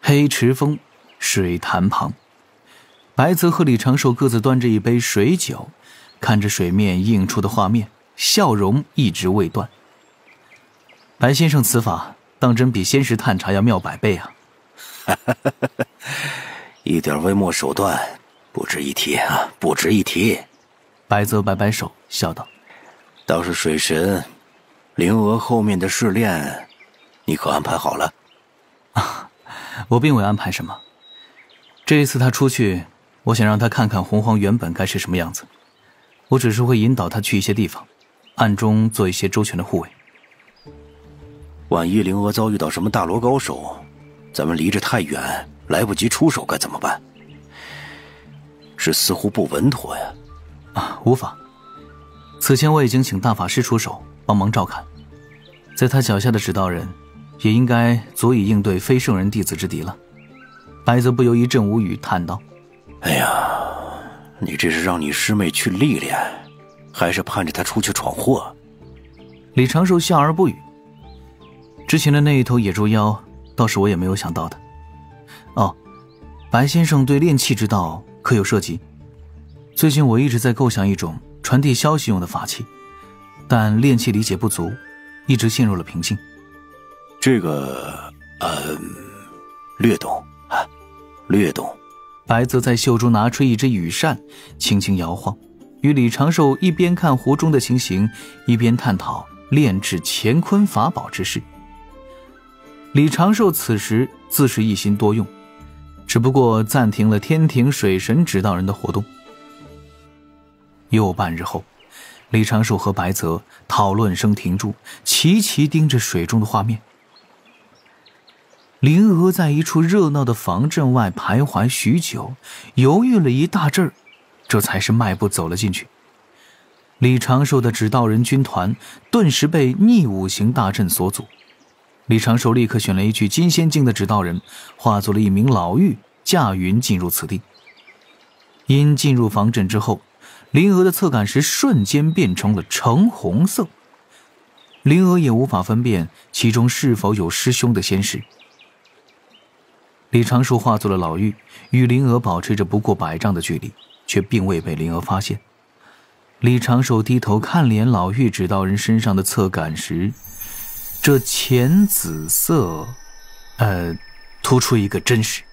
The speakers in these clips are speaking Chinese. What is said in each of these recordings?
黑池峰水潭旁，白泽和李长寿各自端着一杯水酒，看着水面映出的画面，笑容一直未断。白先生此法当真比仙石探查要妙百倍啊！一点微末手段，不值一提啊，不值一提。白泽摆摆手，笑道：“倒是水神，灵娥后面的试炼，你可安排好了？”啊，我并未安排什么。这一次他出去，我想让他看看洪荒原本该是什么样子。我只是会引导他去一些地方，暗中做一些周全的护卫。万一灵娥遭遇到什么大罗高手，咱们离着太远，来不及出手该怎么办？这似乎不稳妥呀。啊，无法。此前我已经请大法师出手帮忙照看，在他脚下的指导人也应该足以应对非圣人弟子之敌了。白泽不由一阵无语，叹道：“哎呀，你这是让你师妹去历练，还是盼着她出去闯祸？”李长寿笑而不语。之前的那一头野猪妖倒是我也没有想到的。哦，白先生对炼气之道可有涉及？最近我一直在构想一种传递消息用的法器，但炼气理解不足，一直陷入了瓶颈。这个略懂啊，略懂。白泽在袖中拿出一只羽扇，轻轻摇晃，与李长寿一边看湖中的情形，一边探讨炼制乾坤法宝之事。李长寿此时自是一心多用，只不过暂停了天庭水神指导人的活动。又半日后，李长寿和白泽讨论声停住，齐齐盯着水中的画面。灵娥在一处热闹的房镇外徘徊许久，犹豫了一大阵儿，这才是迈步走了进去。李长寿的指导人军团顿时被逆五行大阵所阻。李长寿立刻选了一具金仙境的指导人，化作了一名老妪，驾云进入此地。因进入房镇之后，灵娥的侧感石瞬间变成了橙红色，灵娥也无法分辨其中是否有师兄的仙石。李长寿化作了老妪，与灵娥保持着不过100丈的距离，却并未被灵娥发现。李长寿低头看脸老妪指导人身上的侧感石，这浅紫色突出一个真实。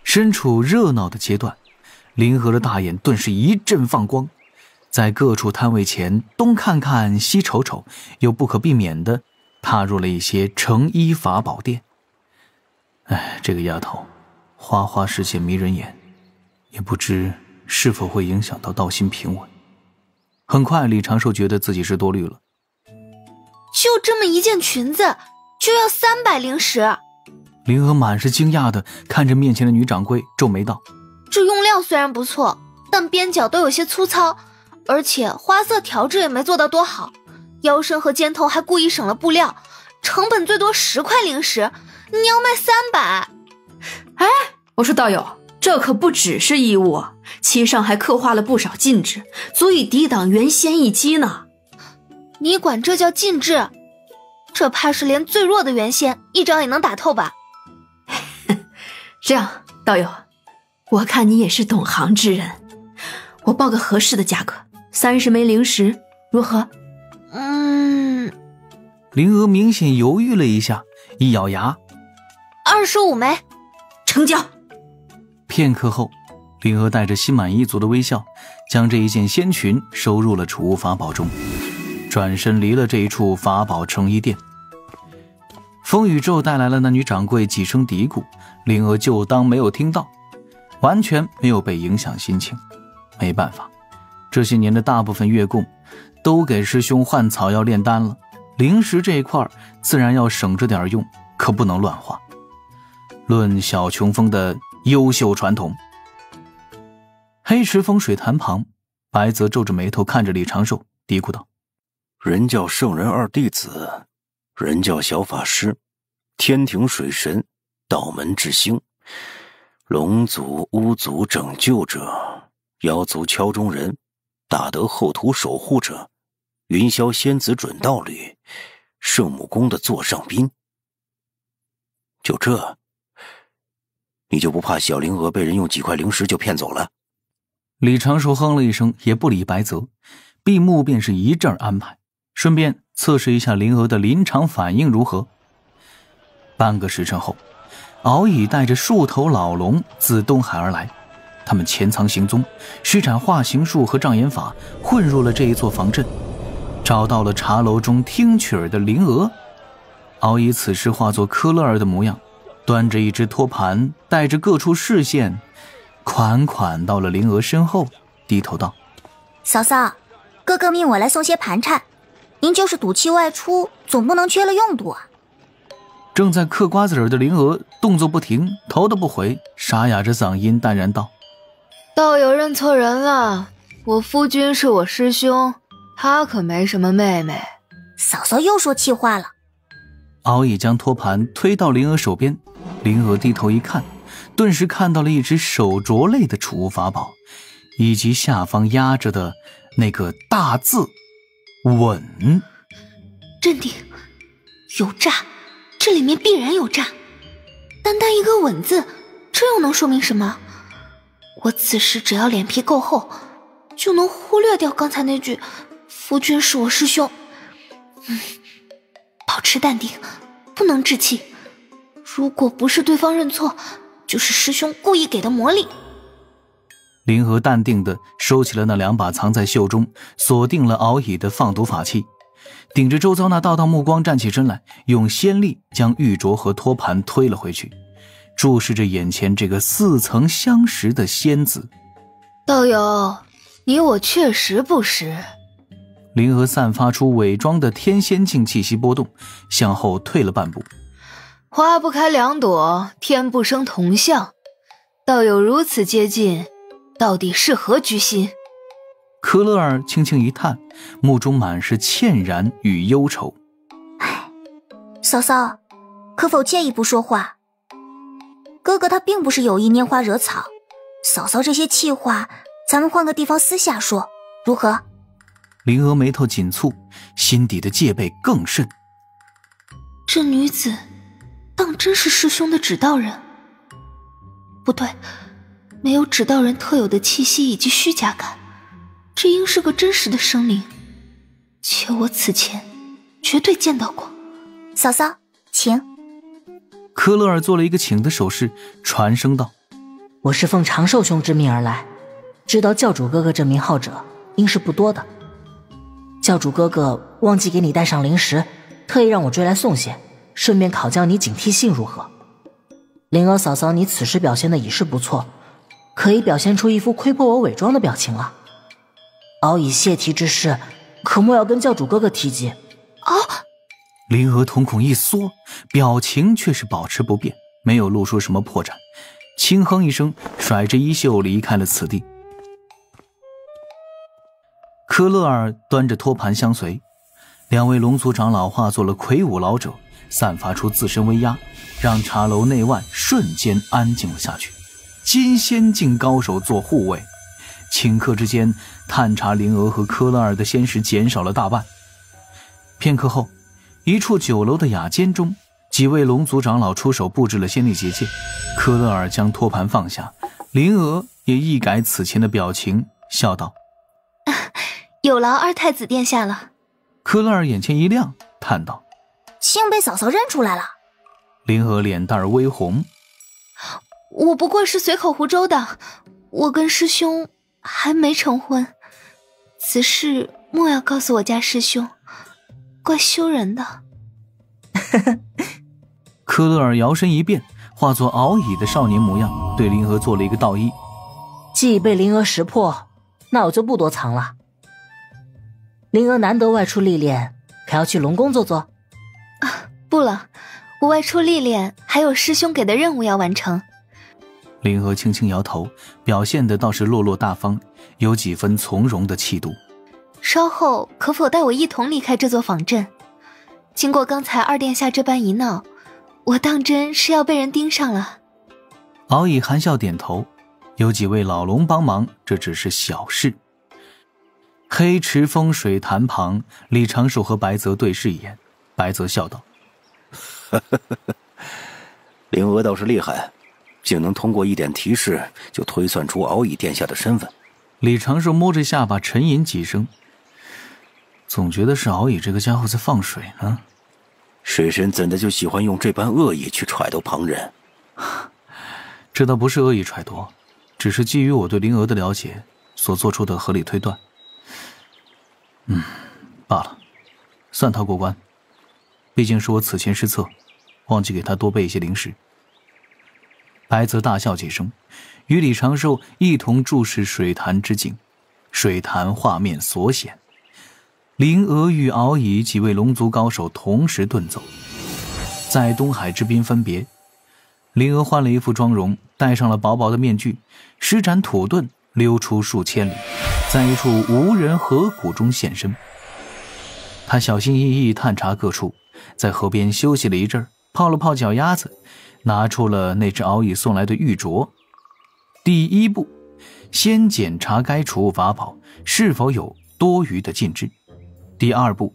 身处热闹的阶段，灵娥的大眼顿时一阵放光，在各处摊位前东看看西瞅瞅，又不可避免地踏入了一些成衣法宝店。这个丫头花花世界迷人眼，也不知是否会影响到道心平稳。很快李长寿觉得自己是多虑了，就这么一件裙子就要300灵石。灵娥满是惊讶地看着面前的女掌柜，皱眉道：“这用料虽然不错，但边角都有些粗糙，而且花色调制也没做到多好，腰身和肩头还故意省了布料，成本最多10块灵石，你要卖300。”哎，我说道友，这可不只是衣物，其上还刻画了不少禁制，足以抵挡元仙一击呢。你管这叫禁制？这怕是连最弱的元仙一招也能打透吧？这样，道友，我看你也是懂行之人，我报个合适的价格，30枚灵石，如何？灵娥明显犹豫了一下，一咬牙，25枚，成交。片刻后，灵娥带着心满意足的微笑，将这一件仙裙收入了储物法宝中，转身离了这一处法宝成衣店。风雨咒带来了那女掌柜几声嘀咕，灵娥就当没有听到，完全没有被影响心情。没办法，这些年的大部分月供都给师兄换草药炼丹了，灵石这一块自然要省着点用，可不能乱花。论小琼峰的优秀传统。黑池峰水潭旁，白泽皱着眉头看着李长寿，嘀咕道：“人叫圣人2弟子，人叫小法师，天庭水神，道门之星，龙族巫族拯救者，妖族敲钟人，大德后土守护者，云霄仙子准道侣，圣母宫的座上宾。就这，你就不怕小灵娥被人用几块灵石就骗走了？李长寿哼了一声，也不理白泽，闭目便是一阵安排，顺便测试一下灵娥的临场反应如何。半个时辰后，敖乙带着数头老龙自东海而来，他们潜藏行踪，施展化形术和障眼法，混入了这一座防阵，找到了茶楼中听曲儿的灵娥。敖乙此时化作科勒尔的模样，端着一只托盘，带着各处视线，款款到了灵娥身后，低头道：嫂嫂，哥哥命我来送些盘缠，您就是赌气外出，总不能缺了用度啊。正在嗑瓜子儿的灵娥动作不停，头都不回，沙哑着嗓音淡然道：道友认错人了，我夫君是我师兄，他可没什么妹妹。嫂嫂又说气话了。敖乙将托盘推到灵娥手边，灵娥低头一看，顿时看到了一只手镯类的储物法宝，以及下方压着的那个大字稳。镇定，有诈，这里面必然有诈。单单一个稳字，这又能说明什么？我此时只要脸皮够厚，就能忽略掉刚才那句夫君是我师兄。保持淡定，不能置气。如果不是对方认错，就是师兄故意给的魔力。灵娥淡定地收起了那两把藏在袖中锁定了敖乙的放毒法器，顶着周遭那道道目光站起身来，用仙力将玉镯和托盘推了回去，注视着眼前这个似曾相识的仙子。道友，你我确实不识。灵娥散发出伪装的天仙境气息波动，向后退了半步。花不开两朵，天不生同向。道友如此接近，到底是何居心？科勒尔轻轻一叹，目中满是歉然与忧愁。嫂嫂，可否借一步说话？哥哥他并不是有意拈花惹草，嫂嫂这些气话，咱们换个地方私下说，如何？灵娥眉头紧蹙，心底的戒备更甚。这女子当真是师兄的指导人？不对，没有指导人特有的气息以及虚假感，这应是个真实的生灵，且我此前绝对见到过。嫂嫂，请。科勒尔做了一个请的手势，传声道：我是奉长寿兄之命而来，知道教主哥哥这名号者应是不多的。教主哥哥忘记给你带上灵石，特意让我追来送些，顺便考教你警惕性如何？灵娥嫂嫂，你此时表现的已是不错，可以表现出一副窥破我伪装的表情了。敖乙泄题之事，可莫要跟教主哥哥提及。灵娥瞳孔一缩，表情却是保持不变，没有露出什么破绽，轻哼一声，甩着衣袖离开了此地。科勒尔端着托盘相随，两位龙族长老化作了魁梧老者，散发出自身威压，让茶楼内外瞬间安静了下去。金仙境高手做护卫，顷刻之间，探查灵娥和科勒尔的仙识减少了大半。片刻后，一处酒楼的雅间中，几位龙族长老出手布置了仙力结界。科勒尔将托盘放下，灵娥也一改此前的表情，笑道：有劳二太子殿下了。科勒尔眼前一亮，叹道：竟被嫂嫂认出来了。灵娥脸蛋儿微红：我不过是随口胡诌的，我跟师兄还没成婚，此事莫要告诉我家师兄，怪羞人的。科勒尔摇身一变，化作敖乙的少年模样，对灵娥做了一个道揖。既已被灵娥识破，那我就不多藏了。灵娥难得外出历练，可要去龙宫坐坐？不了，我外出历练，还有师兄给的任务要完成。灵娥轻轻摇头，表现的倒是落落大方，有几分从容的气度。稍后可否带我一同离开这座坊镇？经过刚才二殿下这般一闹，我当真是要被人盯上了。敖乙含笑点头，有几位老龙帮忙，这只是小事。黑池风水潭旁，李长寿和白泽对视一眼，白泽笑道：灵娥倒是厉害，竟能通过一点提示就推算出敖乙殿下的身份。李长寿摸着下巴沉吟几声，总觉得是敖乙这个家伙在放水呢。水神怎的就喜欢用这般恶意去揣度旁人？这倒不是恶意揣度，只是基于我对灵娥的了解所做出的合理推断。罢了，算他过关。毕竟是我此前失策，忘记给他多备一些零食。白泽大笑几声，与李长寿一同注视水潭之境。水潭画面所显，灵娥与敖乙几位龙族高手同时遁走，在东海之滨分别。灵娥换了一副妆容，戴上了薄薄的面具，施展土遁溜出数千里，在一处无人河谷中现身。他小心翼翼探查各处，在河边休息了一阵，泡了泡脚丫子，拿出了那只敖乙送来的玉镯。第一步，先检查该储物法宝是否有多余的禁制。第二步，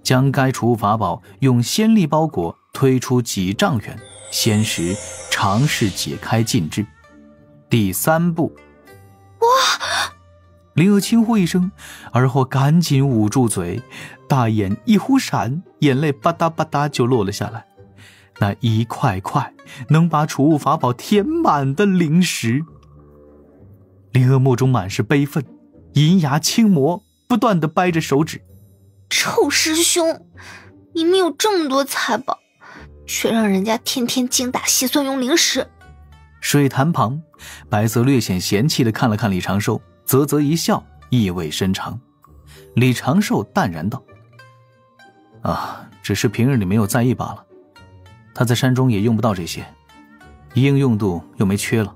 将该储物法宝用仙力包裹，推出几丈远，先时尝试解开禁制。第三步，哇！灵娥轻呼一声，而后赶紧捂住嘴，大眼一忽闪，眼泪吧嗒吧嗒就落了下来。那一块块能把储物法宝填满的灵石。灵娥目中满是悲愤，银牙轻磨，不断地掰着手指。臭师兄，明明有这么多财宝，却让人家天天精打细算用灵石。水潭旁，白泽略显嫌弃地看了看李长寿，啧啧一笑，意味深长。李长寿淡然道：只是平日里没有在意罢了。他在山中也用不到这些，一应用度又没缺了。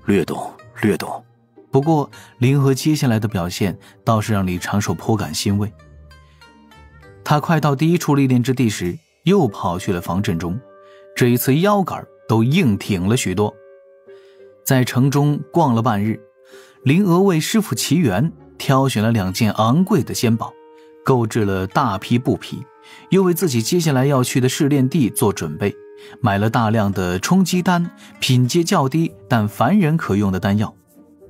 略懂略懂。不过灵娥接下来的表现倒是让李长寿颇感欣慰。他快到第一处历练之地时，又跑去了防阵中，这一次腰杆都硬挺了许多。在城中逛了半日，灵娥为师傅奇缘挑选了2件昂贵的仙宝，购置了大批布匹，又为自己接下来要去的试炼地做准备，买了大量的冲击丹，品阶较低但凡人可用的丹药。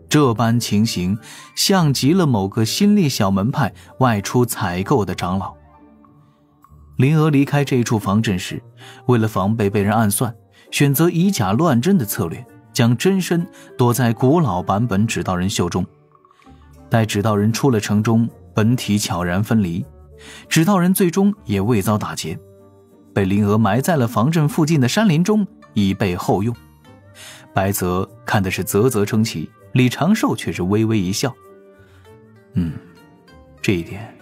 这般情形像极了某个新立小门派外出采购的长老。灵娥离开这一处防阵时，为了防备被人暗算，选择以假乱真的策略，将真身躲在古老版本指导人袖中。待指导人出了城中，本体悄然分离，指导人最终也未遭打劫，被灵娥埋在了防阵附近的山林中，以备后用。白泽看的是啧啧称奇，李长寿却是微微一笑。这一点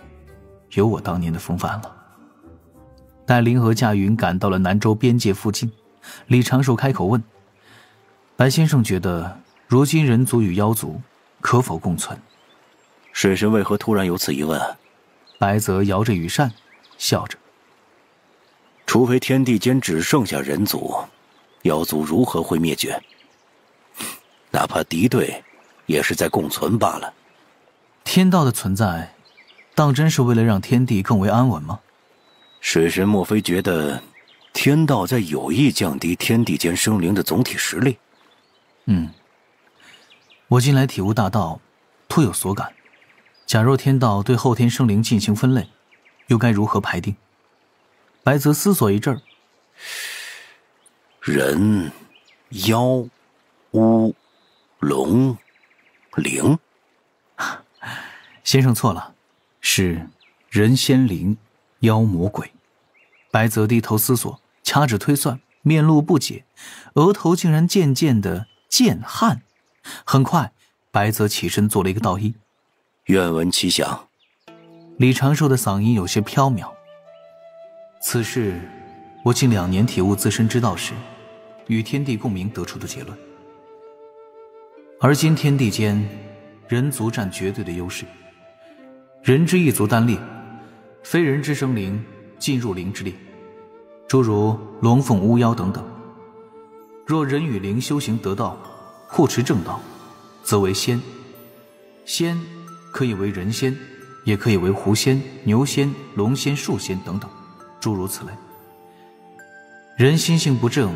有我当年的风范了。待灵娥驾云赶到了南州边界附近，李长寿开口问：白先生觉得如今人族与妖族可否共存？水神为何突然有此疑问？白泽摇着羽扇，笑着：除非天地间只剩下人族，妖族如何会灭绝？哪怕敌对，也是在共存罢了。天道的存在，当真是为了让天地更为安稳吗？水神莫非觉得天道在有意降低天地间生灵的总体实力？我近来体悟大道，颇有所感。假若天道对后天生灵进行分类，又该如何排定？白泽思索一阵儿。人、妖、巫、龙、灵。先生错了，是人、仙、灵、妖、魔、鬼。白泽低头思索，掐指推算，面露不解，额头竟然渐渐的见汗。很快，白泽起身做了一个倒衣。愿闻其详。李长寿的嗓音有些飘渺。此事我近2年体悟自身之道时，与天地共鸣得出的结论。而今天地间，人族占绝对的优势。人之一族单列，非人之生灵进入灵之列，诸如龙凤巫妖等等。若人与灵修行得道，护持正道，则为仙。仙可以为人仙，也可以为狐仙、牛仙、龙仙、树仙等等，诸如此类。人心性不正，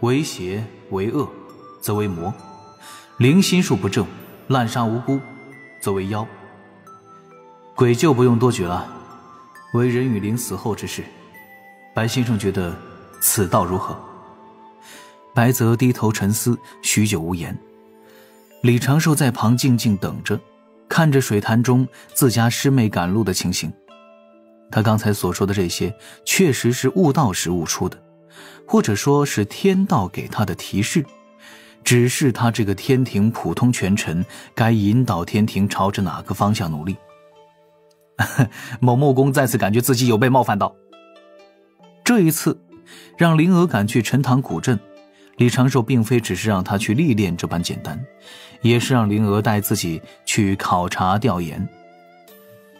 为邪为恶，则为魔；灵心术不正，滥杀无辜，则为妖。鬼就不用多举了，为人与灵死后之事。白先生觉得此道如何？白泽低头沉思，许久无言。李长寿在旁静静等着，看着水潭中自家师妹赶路的情形。他刚才所说的这些确实是悟道时悟出的，或者说是天道给他的提示，指示他这个天庭普通权臣该引导天庭朝着哪个方向努力。某木公再次感觉自己有被冒犯到。这一次让灵娥赶去陈塘古镇，李长寿并非只是让他去历练这般简单，也是让灵娥带自己去考察调研。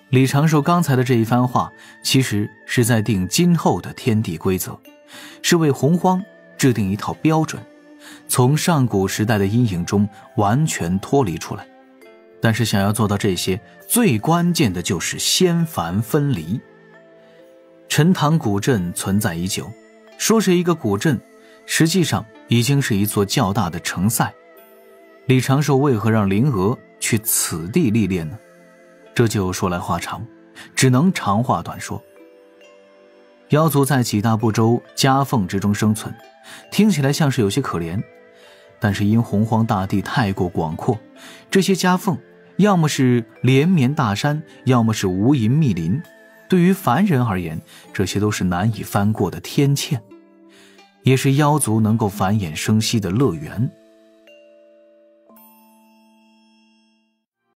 李长寿刚才的这一番话，其实是在定今后的天地规则，是为洪荒制定一套标准，从上古时代的阴影中完全脱离出来。但是想要做到这些，最关键的就是仙凡分离。陈塘古镇存在已久，说是一个古镇，实际上已经是一座较大的城塞。李长寿为何让灵娥去此地历练呢？这就说来话长，只能长话短说。妖族在几大部洲夹缝之中生存，听起来像是有些可怜，但是因洪荒大地太过广阔，这些夹缝要么是连绵大山，要么是无垠密林，对于凡人而言，这些都是难以翻过的天堑，也是妖族能够繁衍生息的乐园。